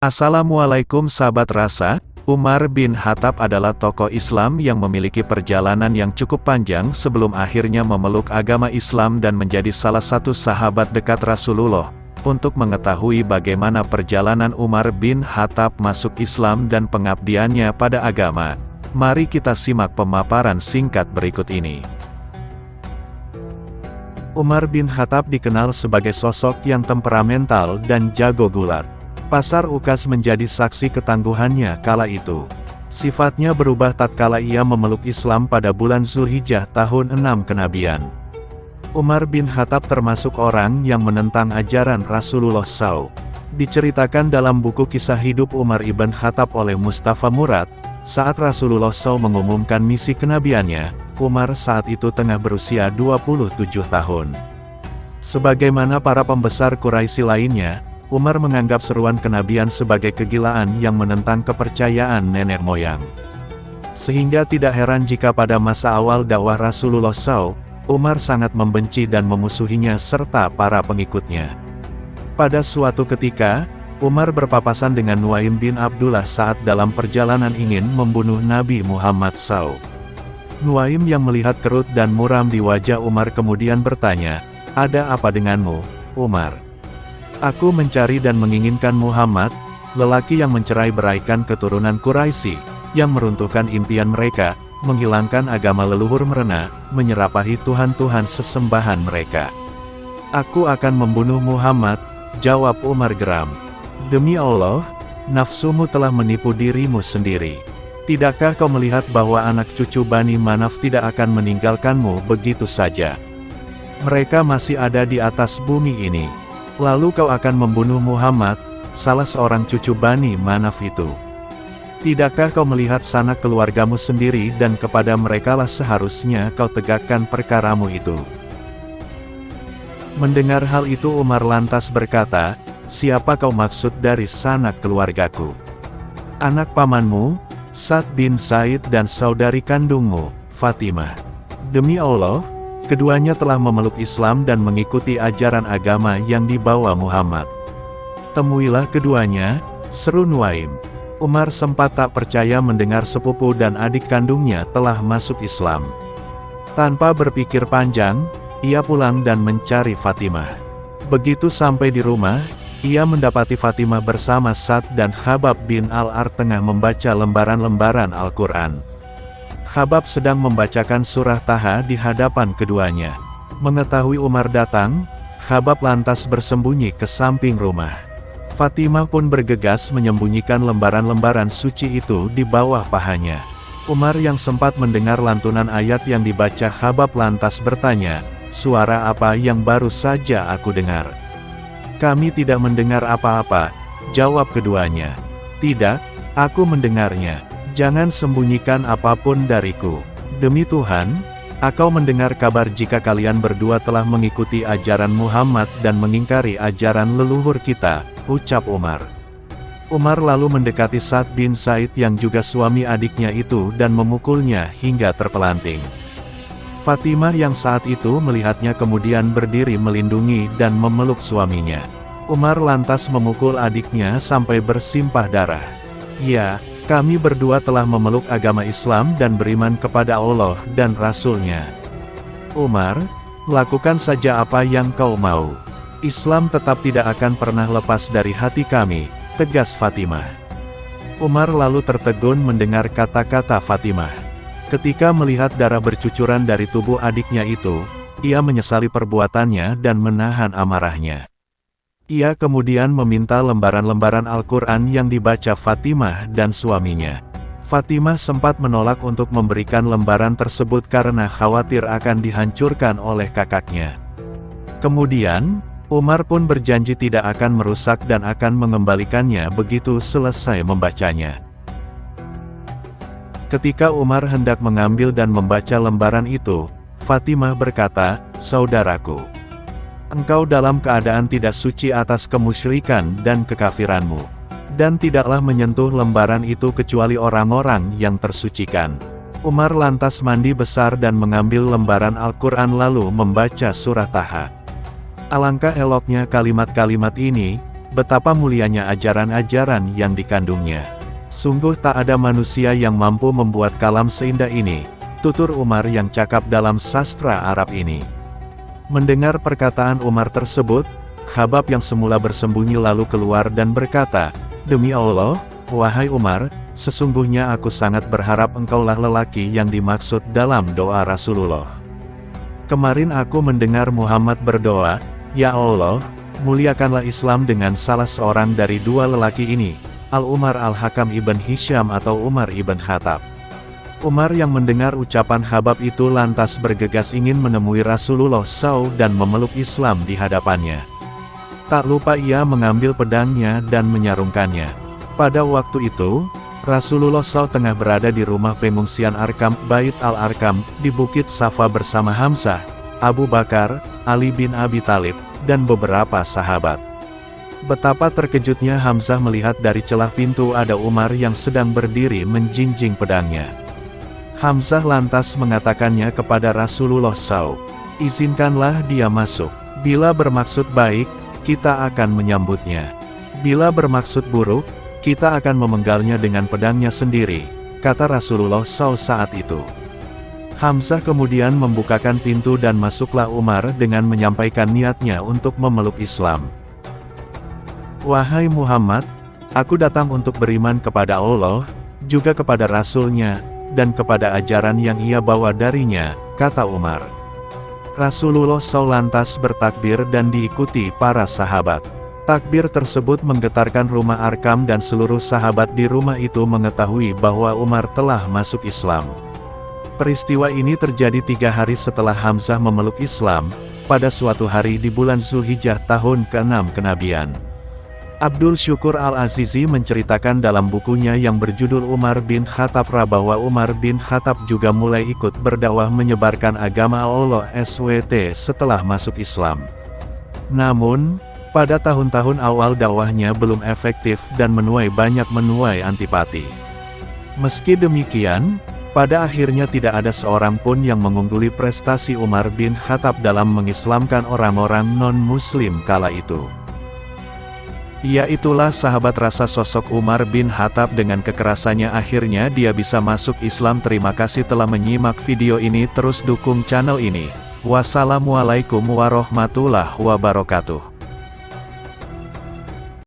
Assalamualaikum sahabat rasa, Umar bin Khattab adalah tokoh Islam yang memiliki perjalanan yang cukup panjang sebelum akhirnya memeluk agama Islam dan menjadi salah satu sahabat dekat Rasulullah. Untuk mengetahui bagaimana perjalanan Umar bin Khattab masuk Islam dan pengabdiannya pada agama, mari kita simak pemaparan singkat berikut ini. Umar bin Khattab dikenal sebagai sosok yang temperamental dan jago gulat. Pasar Uqas menjadi saksi ketangguhannya kala itu. Sifatnya berubah tatkala ia memeluk Islam pada bulan Zulhijjah tahun 6 kenabian. Umar bin Khattab termasuk orang yang menentang ajaran Rasulullah SAW. Diceritakan dalam buku kisah hidup Umar ibn Khattab oleh Mustafa Murad, saat Rasulullah SAW mengumumkan misi kenabiannya, Umar saat itu tengah berusia 27 tahun. Sebagaimana para pembesar Quraisy lainnya, Umar menganggap seruan kenabian sebagai kegilaan yang menentang kepercayaan nenek moyang. Sehingga tidak heran jika pada masa awal dakwah Rasulullah SAW, Umar sangat membenci dan memusuhinya serta para pengikutnya. Pada suatu ketika, Umar berpapasan dengan Nuaim bin Abdullah saat dalam perjalanan ingin membunuh Nabi Muhammad SAW. Nuaim yang melihat kerut dan muram di wajah Umar kemudian bertanya, "Ada apa denganmu, Umar?" "Aku mencari dan menginginkan Muhammad, lelaki yang mencerai-beraikan keturunan Quraisy, yang meruntuhkan impian mereka, menghilangkan agama leluhur mereka, menyerapahi Tuhan-Tuhan sesembahan mereka. Aku akan membunuh Muhammad," jawab Umar geram. "Demi Allah, nafsumu telah menipu dirimu sendiri. Tidakkah kau melihat bahwa anak cucu Bani Manaf tidak akan meninggalkanmu begitu saja? Mereka masih ada di atas bumi ini. Lalu kau akan membunuh Muhammad, salah seorang cucu Bani Manaf itu. Tidakkah kau melihat sanak keluargamu sendiri dan kepada merekalah seharusnya kau tegakkan perkaramu itu?" Mendengar hal itu Umar lantas berkata, "Siapa kau maksud dari sanak keluargaku?" "Anak pamanmu, Sa'd bin Zaid dan saudari kandungmu, Fatimah. Demi Allah, keduanya telah memeluk Islam dan mengikuti ajaran agama yang dibawa Muhammad. Temuilah keduanya," seru Nuaim. Umar sempat tak percaya mendengar sepupu dan adik kandungnya telah masuk Islam. Tanpa berpikir panjang, ia pulang dan mencari Fatimah. Begitu sampai di rumah, ia mendapati Fatimah bersama Sa'd dan Khabbab bin Al-Ar tengah membaca lembaran-lembaran Al-Quran. Khabbab sedang membacakan surah Taha di hadapan keduanya. Mengetahui Umar datang, Khabbab lantas bersembunyi ke samping rumah. Fatimah pun bergegas menyembunyikan lembaran-lembaran suci itu di bawah pahanya. Umar yang sempat mendengar lantunan ayat yang dibaca Khabbab lantas bertanya, "Suara apa yang baru saja aku dengar?" "Kami tidak mendengar apa-apa," jawab keduanya. "Tidak, aku mendengarnya. Jangan sembunyikan apapun dariku. Demi Tuhan, aku mendengar kabar jika kalian berdua telah mengikuti ajaran Muhammad dan mengingkari ajaran leluhur kita," ucap Umar. Umar lalu mendekati Sa'd bin Zaid yang juga suami adiknya itu dan memukulnya hingga terpelanting. Fatimah yang saat itu melihatnya kemudian berdiri melindungi dan memeluk suaminya. Umar lantas memukul adiknya sampai bersimpah darah. "Ya, kami berdua telah memeluk agama Islam dan beriman kepada Allah dan Rasul-Nya. Umar, lakukan saja apa yang kau mau. Islam tetap tidak akan pernah lepas dari hati kami," tegas Fatimah. Umar lalu tertegun mendengar kata-kata Fatimah. Ketika melihat darah bercucuran dari tubuh adiknya itu, ia menyesali perbuatannya dan menahan amarahnya. Ia kemudian meminta lembaran-lembaran Al-Quran yang dibaca Fatimah dan suaminya. Fatimah sempat menolak untuk memberikan lembaran tersebut karena khawatir akan dihancurkan oleh kakaknya. Kemudian, Umar pun berjanji tidak akan merusak dan akan mengembalikannya begitu selesai membacanya. Ketika Umar hendak mengambil dan membaca lembaran itu, Fatimah berkata, "Saudaraku, engkau dalam keadaan tidak suci atas kemusyrikan dan kekafiranmu, dan tidaklah menyentuh lembaran itu kecuali orang-orang yang tersucikan." Umar lantas mandi besar dan mengambil lembaran Al-Quran lalu membaca surah Taha. Alangkah eloknya kalimat-kalimat ini, Betapa mulianya ajaran-ajaran yang dikandungnya. Sungguh tak ada manusia yang mampu membuat kalam seindah ini, tutur Umar yang cakap dalam sastra Arab ini. Mendengar perkataan Umar tersebut, Khabbab yang semula bersembunyi lalu keluar dan berkata, "Demi Allah, wahai Umar, sesungguhnya aku sangat berharap engkaulah lelaki yang dimaksud dalam doa Rasulullah. Kemarin aku mendengar Muhammad berdoa, ya Allah, muliakanlah Islam dengan salah seorang dari dua lelaki ini, Al-Umar Al-Hakam ibn Hisham atau Umar ibn Khattab." Umar yang mendengar ucapan Khabbab itu lantas bergegas ingin menemui Rasulullah SAW dan memeluk Islam di hadapannya. Tak lupa ia mengambil pedangnya dan menyarungkannya. Pada waktu itu, Rasulullah SAW tengah berada di rumah pengungsian Arkam, Bait Al-Arkam, di Bukit Safa bersama Hamzah, Abu Bakar, Ali bin Abi Thalib, dan beberapa sahabat. Betapa terkejutnya Hamzah melihat dari celah pintu ada Umar yang sedang berdiri menjinjing pedangnya. Hamzah lantas mengatakannya kepada Rasulullah SAW, "Izinkanlah dia masuk. Bila bermaksud baik, kita akan menyambutnya. Bila bermaksud buruk, kita akan memenggalnya dengan pedangnya sendiri," kata Rasulullah SAW saat itu. Hamzah kemudian membukakan pintu dan masuklah Umar dengan menyampaikan niatnya untuk memeluk Islam. "Wahai Muhammad, aku datang untuk beriman kepada Allah, juga kepada Rasul-Nya, dan kepada ajaran yang ia bawa darinya," kata Umar. Rasulullah SAW lantas bertakbir dan diikuti para sahabat. Takbir tersebut menggetarkan rumah Arkam dan seluruh sahabat di rumah itu mengetahui bahwa Umar telah masuk Islam. Peristiwa ini terjadi 3 hari setelah Hamzah memeluk Islam, pada suatu hari di bulan Zulhijjah tahun ke-6 kenabian. Abdul Syukur Al-Azizi menceritakan dalam bukunya yang berjudul Umar bin Khattab bahwa Umar bin Khattab juga mulai ikut berdakwah menyebarkan agama Allah SWT setelah masuk Islam. Namun, pada tahun-tahun awal dakwahnya belum efektif dan menuai banyak antipati. Meski demikian, pada akhirnya tidak ada seorang pun yang mengungguli prestasi Umar bin Khattab dalam mengislamkan orang-orang non-muslim kala itu. Ya, itulah sahabat rasa sosok Umar bin Khattab. Dengan kekerasannya akhirnya dia bisa masuk Islam. Terima kasih telah menyimak video ini, terus dukung channel ini. Wassalamualaikum warahmatullahi wabarakatuh.